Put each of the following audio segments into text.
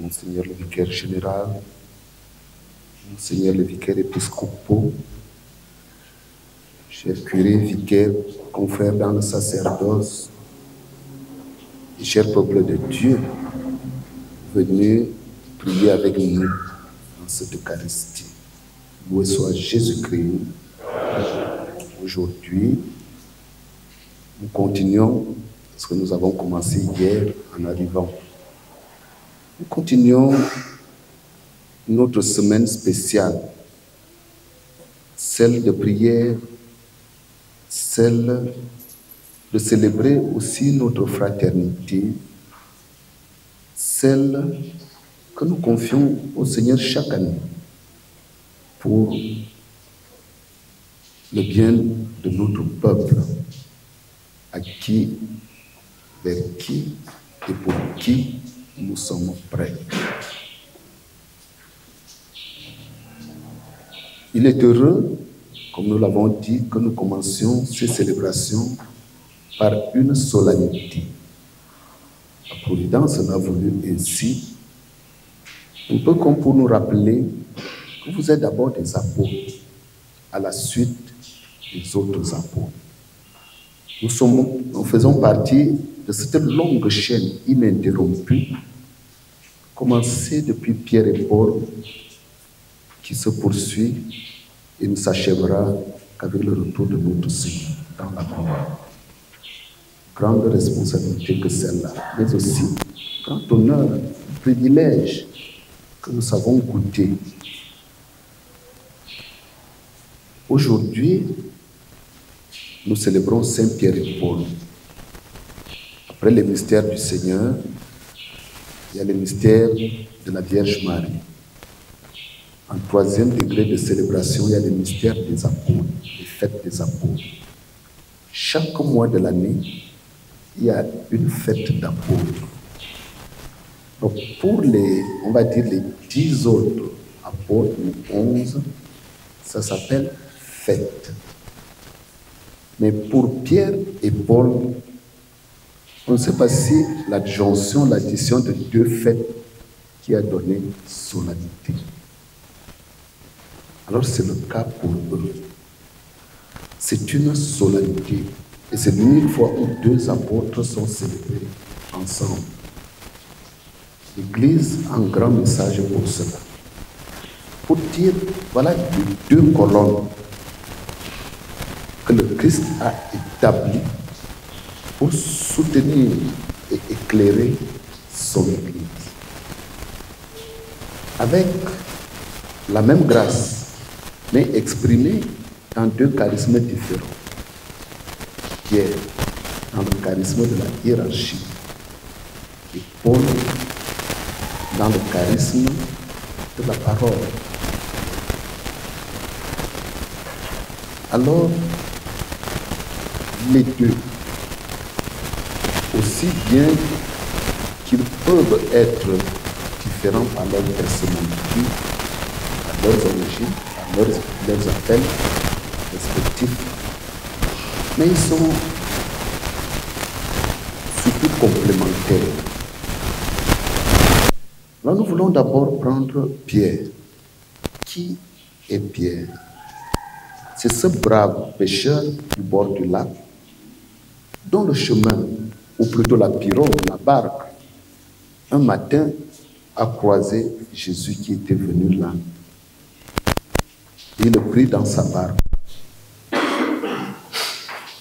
Monseigneur le vicaire général, Monseigneur le vicaire épiscopal, chers curés, vicaires, confrères dans le sacerdoce, et chers peuples de Dieu, venez prier avec nous dans cette Eucharistie. Loué soit Jésus-Christ. Aujourd'hui, nous continuons ce que nous avons commencé hier en arrivant. Nous continuons notre semaine spéciale, celle de prière, celle de célébrer aussi notre fraternité, celle que nous confions au Seigneur chaque année pour le bien de notre peuple, à qui, vers qui et pour qui nous sommes prêts. Il est heureux, comme nous l'avons dit, que nous commencions ces célébrations par une solennité. La Providence l'a voulu ainsi, un peu comme pour nous rappeler que vous êtes d'abord des apôtres, à la suite des autres apôtres. Nous faisons partie de cette longue chaîne ininterrompue, commencée depuis Pierre et Paul, qui se poursuit et ne s'achèvera qu'avec le retour de notre Seigneur dans la gloire. Grande responsabilité que celle-là, mais aussi grand honneur, privilège que nous savons goûter. Aujourd'hui, nous célébrons Saint Pierre et Paul. Après les mystères du Seigneur, il y a les mystères de la Vierge Marie. En troisième degré de célébration, il y a les mystères des apôtres, les fêtes des apôtres. Chaque mois de l'année, il y a une fête d'apôtres. Donc pour les, on va dire les 10 autres apôtres, ou 11, ça s'appelle fête. Mais pour Pierre et Paul, on ne sait pas si l'adjonction, l'addition de 2 fêtes qui a donné solennité. Alors c'est le cas pour eux. C'est une solennité. Et c'est l'unique fois où 2 apôtres sont célébrés ensemble. L'Église a un grand message pour cela. Pour dire, voilà les 2 colonnes que le Christ a établies pour soutenir et éclairer son Église. Avec la même grâce, mais exprimée dans 2 charismes différents. Pierre, dans le charisme de la hiérarchie, et Paul, dans le charisme de la parole. Alors, les 2, aussi bien qu'ils peuvent être différents par leur personnalité, à leurs origines, à leurs appels respectifs, mais ils sont surtout complémentaires. Alors nous voulons d'abord prendre Pierre. Qui est Pierre? C'est ce brave pêcheur du bord du lac, dont le chemin, ou plutôt la pirogue, la barque, un matin a croisé Jésus qui était venu là. Il le prit dans sa barque.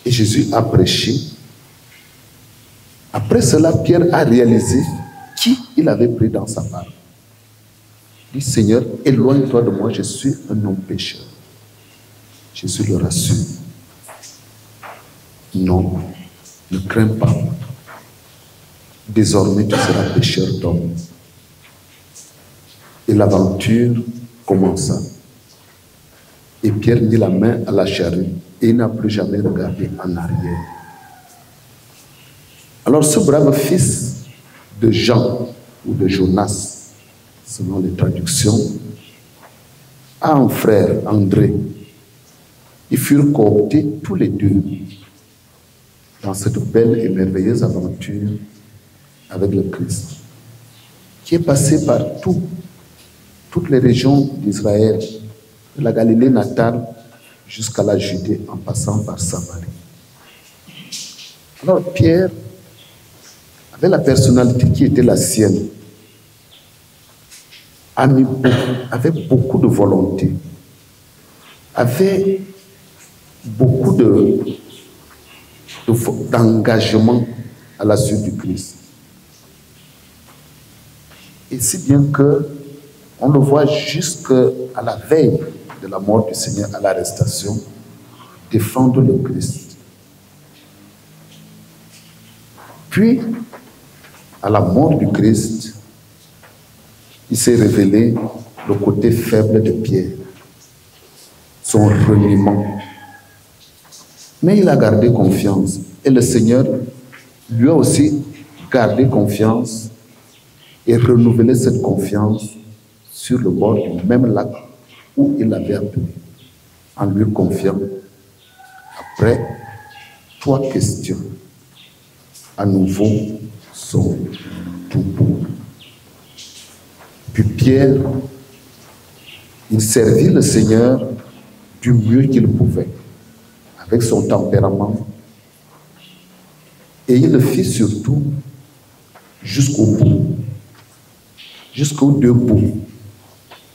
Et Jésus a prêché. Après cela, Pierre a réalisé qui il avait pris dans sa barque. Il dit, Seigneur, éloigne-toi de moi, je suis un homme pécheur. Jésus le rassure. Non, ne crains pas. Désormais, tu seras pécheur d'hommes. Et l'aventure commença. Et Pierre mit la main à la charrue et il n'a plus jamais regardé en arrière. Alors ce brave fils de Jean ou de Jonas, selon les traductions, a un frère, André. Ils furent cooptés tous les 2 dans cette belle et merveilleuse aventure avec le Christ, qui est passé par toutes les régions d'Israël, de la Galilée natale jusqu'à la Judée, en passant par Samarie. Alors Pierre avait la personnalité qui était la sienne, avait beaucoup de volonté, avait beaucoup d'engagement à la suite du Christ. Et si bien que on le voit jusqu'à la veille de la mort du Seigneur, à l'arrestation, défendre le Christ. Puis, à la mort du Christ, il s'est révélé le côté faible de Pierre, son reniement. Mais il a gardé confiance. Et le Seigneur lui a aussi gardé confiance et renouvelé cette confiance sur le bord du même lac où il l'avait appelé, en lui confiant, après 3 questions, à nouveau son troupeau. Puis Pierre, il servit le Seigneur du mieux qu'il pouvait, avec son tempérament, et il le fit surtout jusqu'au bout, jusqu'aux 2 bouts.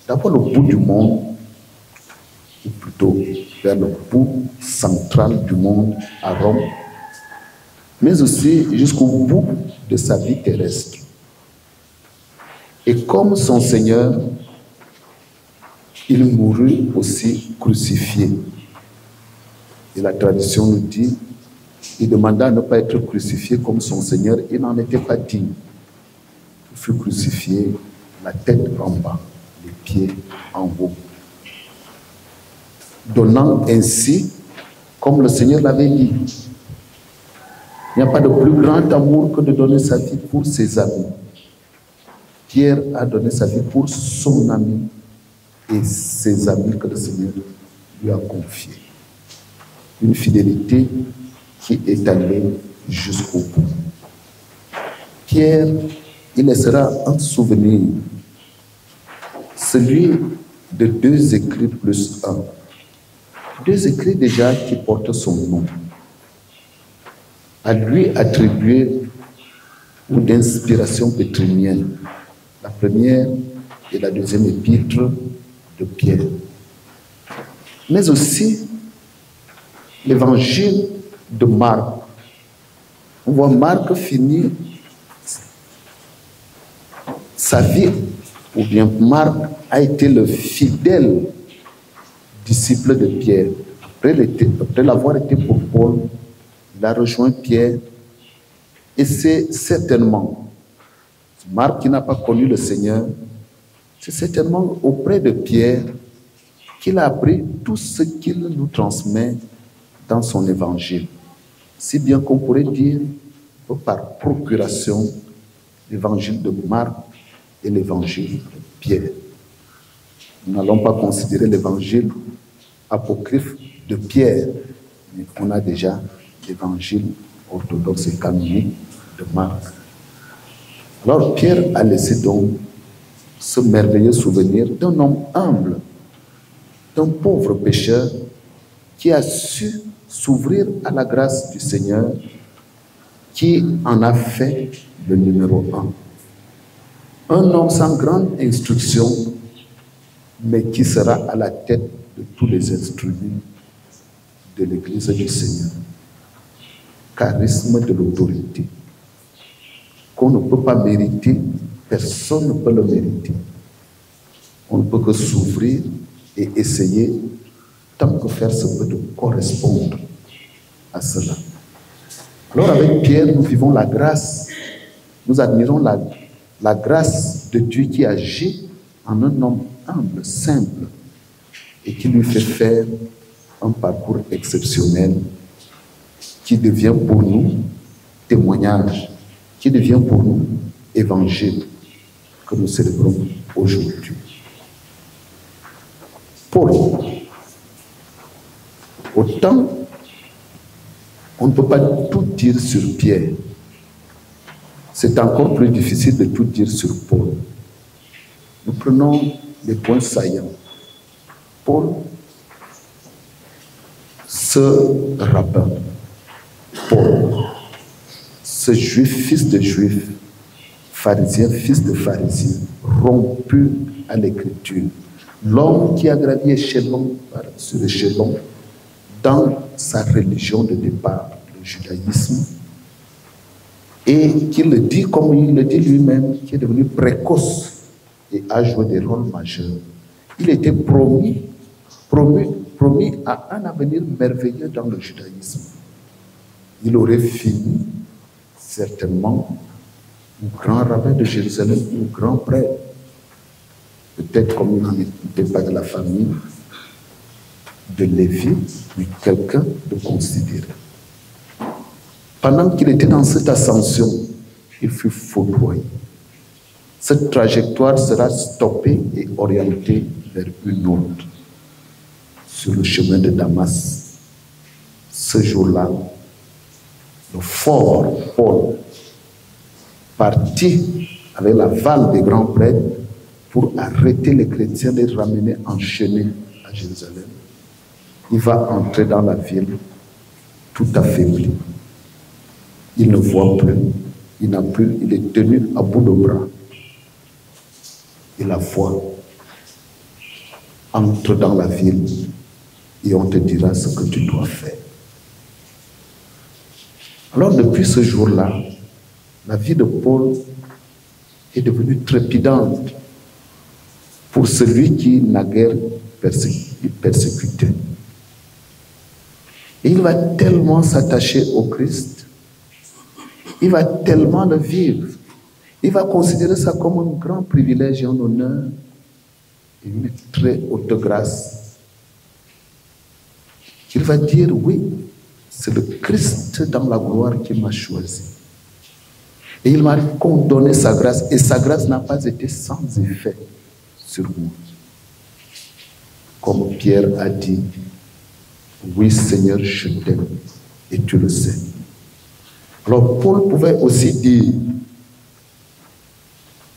D'abord le bout du monde, ou plutôt vers le bout central du monde à Rome, mais aussi jusqu'au bout de sa vie terrestre. Et comme son Seigneur, il mourut aussi crucifié. Et la tradition nous dit, il demanda à ne pas être crucifié comme son Seigneur, il n'en était pas digne. Il fut crucifié, la tête en bas, les pieds en haut, donnant ainsi, comme le Seigneur l'avait dit, il n'y a pas de plus grand amour que de donner sa vie pour ses amis. Pierre a donné sa vie pour son ami et ses amis que le Seigneur lui a confiés. Une fidélité qui est allée jusqu'au bout. Pierre, il laissera un souvenir, celui de 2 écrits plus 1. 2 écrits déjà qui portent son nom, à lui attribué ou d'inspiration pétrinienne. La première et la deuxième épître de Pierre. Mais aussi l'évangile de Marc. On voit Marc finir sa vie, ou bien Marc a été le fidèle disciple de Pierre. Après l'avoir été pour Paul, il a rejoint Pierre. Et c'est certainement, Marc qui n'a pas connu le Seigneur, c'est certainement auprès de Pierre qu'il a appris tout ce qu'il nous transmet dans son évangile. Si bien qu'on pourrait dire que par procuration, l'évangile de Marc et l'évangile de Pierre. Nous n'allons pas considérer l'évangile apocryphe de Pierre, mais on a déjà l'évangile orthodoxe et canonique de Marc. Alors Pierre a laissé donc ce merveilleux souvenir d'un homme humble, d'un pauvre pécheur qui a su s'ouvrir à la grâce du Seigneur, qui en a fait le numéro 1. Un homme sans grande instruction, mais qui sera à la tête de tous les instruments de l'Église du Seigneur. Charisme de l'autorité, qu'on ne peut pas mériter, personne ne peut le mériter. On ne peut que s'ouvrir et essayer, tant que faire se peut, de correspondre à cela. Alors avec Pierre, nous vivons la grâce, nous admirons la grâce de Dieu qui agit en un homme humble, simple, et qui lui fait faire un parcours exceptionnel, qui devient pour nous témoignage, qui devient pour nous évangile que nous célébrons aujourd'hui. Paul, autant on ne peut pas tout dire sur Pierre. c'est encore plus difficile de tout dire sur Paul. Nous prenons les points saillants. Paul, ce rabbin, Paul, ce juif, fils de juif, pharisien, fils de pharisien, rompu à l'écriture, l'homme qui a gravi échelon sur échelon dans sa religion de départ, le judaïsme, et qui le dit comme il le dit lui-même, qui est devenu précoce et a joué des rôles majeurs. Il était promis à un avenir merveilleux dans le judaïsme. Il aurait fini certainement un grand rabbin de Jérusalem, un grand prêtre. Peut-être comme il n'était pas de la famille de Lévi, mais quelqu'un de considéré. Pendant qu'il était dans cette ascension, il fut foudroyé. Cette trajectoire sera stoppée et orientée vers une autre, sur le chemin de Damas. Ce jour-là, le fort Paul partit avec l'aval des grands prêtres pour arrêter les chrétiens, les ramener enchaînés à Jérusalem. Il va entrer dans la ville tout affaibli. Il ne voit plus, il n'a plus, il est tenu à bout de bras. Et la foi entre dans la ville et on te dira ce que tu dois faire. Alors depuis ce jour-là, la vie de Paul est devenue trépidante pour celui qui naguère persécutait. Et il va tellement s'attacher au Christ, il va tellement le vivre, il va considérer ça comme un grand privilège et un honneur, et une très haute grâce, qu'il va dire oui, c'est le Christ dans la gloire qui m'a choisi. Et il m'a condamné sa grâce, et sa grâce n'a pas été sans effet sur moi. Comme Pierre a dit, oui Seigneur, je t'aime, et tu le sais. Alors Paul pouvait aussi dire,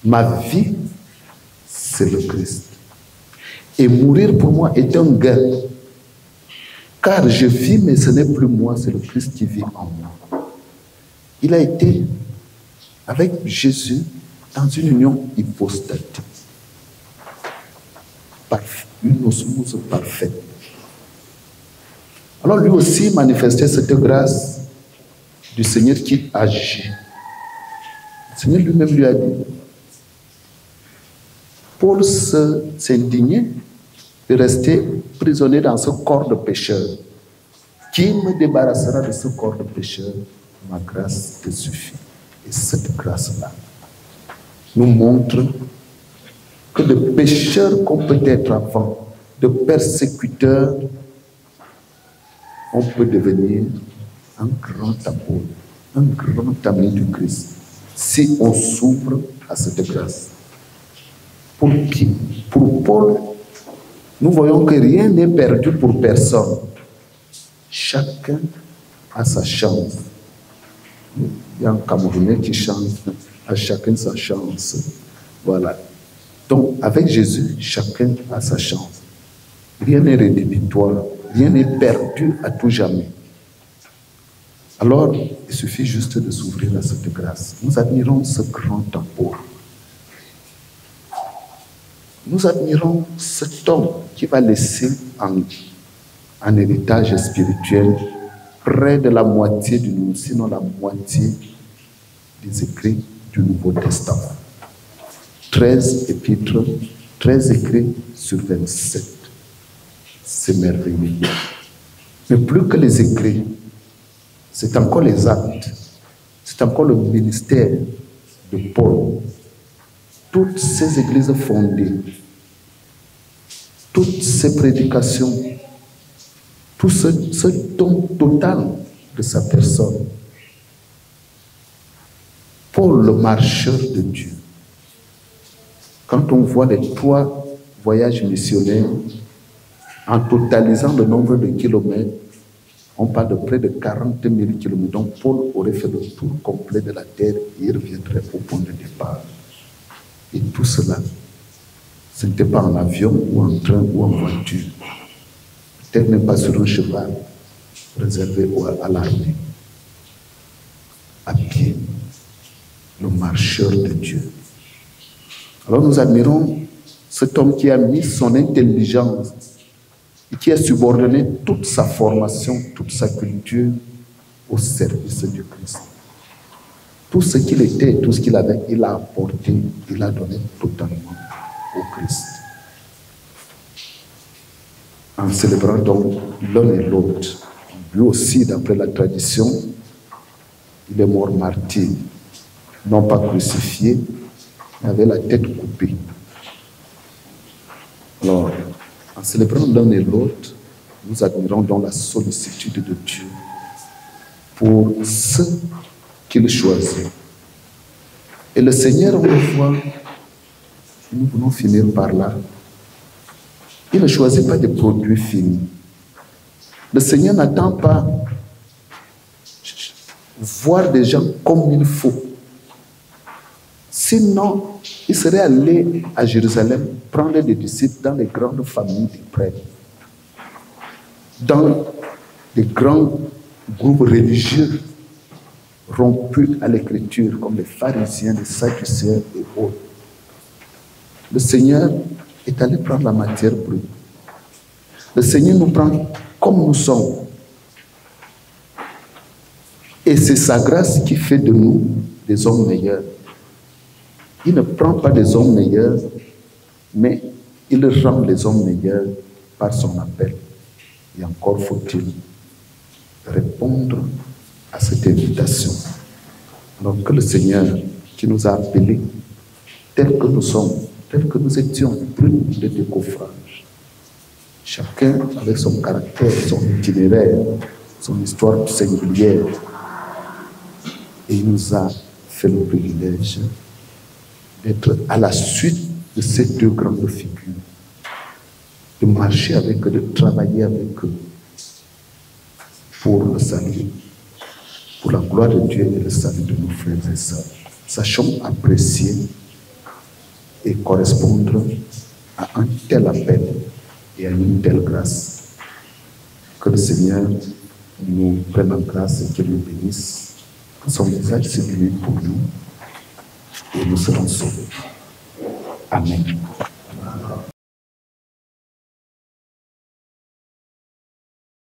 ma vie, c'est le Christ. Et mourir pour moi est un gain. Car je vis, mais ce n'est plus moi, c'est le Christ qui vit en moi. Il a été avec Jésus dans une union hypostatique. Une osmose parfaite. Alors lui aussi manifestait cette grâce du Seigneur qui agit. Le Seigneur lui-même lui a dit, Paul s'indignait de rester prisonnier dans ce corps de pécheur. Qui me débarrassera de ce corps de pécheur? Ma grâce te suffit. Et cette grâce-là nous montre que de pécheurs qu'on peut être avant, de persécuteurs, on peut devenir un grand apôtre, un grand ami du Christ, si on s'ouvre à cette grâce. Pour qui? Pour Paul, nous voyons que rien n'est perdu pour personne. Chacun a sa chance. Il y a un Camerounais qui chante, à chacun sa chance. Voilà. Donc, avec Jésus, chacun a sa chance. Rien n'est rédhibitoire, rien n'est perdu à tout jamais. Alors, il suffit juste de s'ouvrir à cette grâce. Nous admirons ce grand apôtre. Nous admirons cet homme qui va laisser en héritage spirituel près de la moitié sinon la moitié des écrits du Nouveau Testament. 13 épîtres, 13 écrits sur 27. C'est merveilleux. Mais plus que les écrits, c'est encore les actes, c'est encore le ministère de Paul. Toutes ces églises fondées, toutes ces prédications, tout ce don total de sa personne. Paul, le marcheur de Dieu. Quand on voit les 3 voyages missionnaires, en totalisant le nombre de kilomètres, On parle de près de 40 000 kilomètres. Donc Paul aurait fait le tour complet de la terre et il reviendrait au point de départ. Et tout cela, ce n'était pas en avion ou en train ou en voiture. Peut-être même pas sur un cheval réservé à l'armée. À pied, le marcheur de Dieu. Alors nous admirons cet homme qui a mis son intelligence et qui a subordonné toute sa formation, toute sa culture au service du Christ. Tout ce qu'il était, tout ce qu'il avait, il a apporté, il a donné totalement au Christ. En célébrant donc l'un et l'autre, lui aussi, d'après la tradition, il est mort martyr, non pas crucifié, mais avec la tête coupée. Alors, en célébrant l'un et l'autre, nous admirons donc la sollicitude de Dieu pour ceux qu'il choisit. Et le Seigneur, on le voit, nous voulons finir par là, il ne choisit pas des produits finis. Le Seigneur n'attend pas voir des gens comme il faut. Sinon, il serait allé à Jérusalem prendre des disciples dans les grandes familles des prêtres, dans des grands groupes religieux rompus à l'écriture, comme les pharisiens, les sadducéens et autres. Le Seigneur est allé prendre la matière brute. Le Seigneur nous prend comme nous sommes. Et c'est sa grâce qui fait de nous des hommes meilleurs. Il ne prend pas des hommes meilleurs, mais il rend les hommes meilleurs par son appel. Et encore faut-il répondre à cette invitation. Alors que le Seigneur qui nous a appelés, tels que nous sommes, tels que nous étions, plus de décoffrage, chacun avec son caractère, son itinéraire, son histoire singulière, et il nous a fait le privilège d'être à la suite de ces deux grandes figures, de marcher avec eux, de travailler avec eux pour le salut, pour la gloire de Dieu et le salut de nos frères et sœurs. Sachons apprécier et correspondre à un tel appel et à une telle grâce. Que le Seigneur nous prenne en grâce et qu'il nous bénisse, que son visage s'illumine pour nous et nous serons sauvés. Amen.